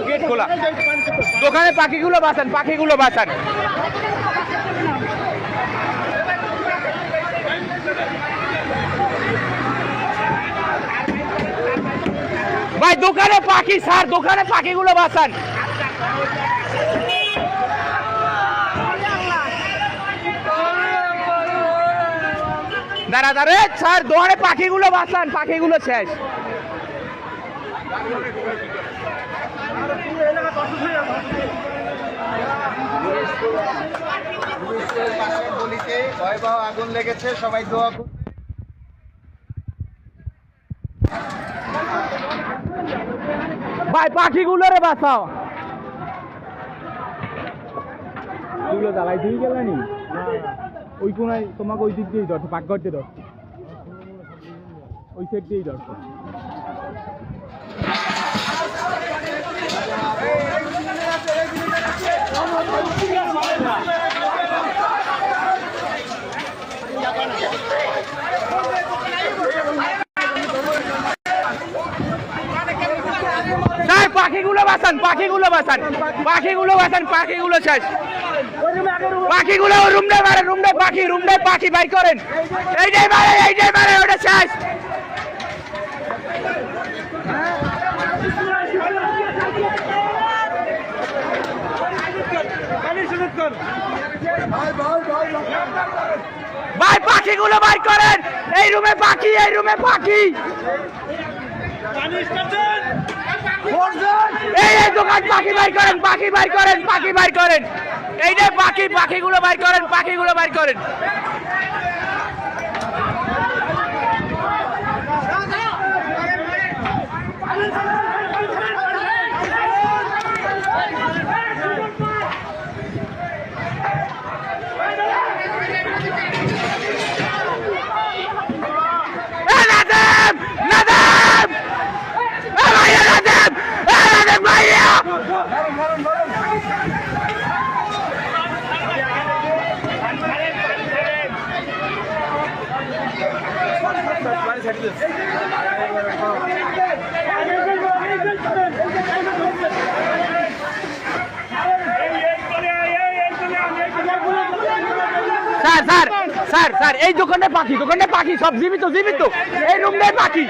Gate খোলা, দোকানে পাখিগুলো বাঁচান, পাখিগুলো বাঁচান। ভাই দোকানে পাখি স্যার, দোকানে পাখিগুলো বাঁচান। দাঁড়া দাঁড়ে স্যার, দোকানে পাখিগুলো বাঁচান, পাখিগুলো শেষ। ভয়াবহ আগুন লেগেছে, সবাই দোয়া করুন। ভাই পাখিগুলো রে বাঁচাও। ওইগুলো জ্বালাই দিয়ে গেলেনি ওই কোনায়, তোমাকে ওই দিক দিয়েই ধরছে, পাকঘর দিয়ে ধরছে, ওই সাইড দিয়েই ধরছে। স্যার পাখিগুলো বাঁচান, পাখিগুলো বাঁচান, পাখিগুলো বাঁচান, পাখিগুলো শেষ। পাখিগুলো রুমডে মারে, রুমডে পাখি, রুমডে পাখি বাইর করেন। এইটাই মারে, এইটাই মারে, ওটা শেষ। ভাই পাখিগুলো বাইর করেন, এই রুমে পাখি, এই রুমে পাখি। এই দোকান পাখি বাইর করেন, পাখি বাইর করেন, পাখি বাইর করেন। এইটাই পাখি, পাখিগুলো বাইর করেন, পাখিগুলো বাইর করেন। স্যার স্যার স্যার স্যার, এই দোকানে পাখি, দোকানে পাখি সব জীবিত, জীবিত। এই রুমটাই পাখি।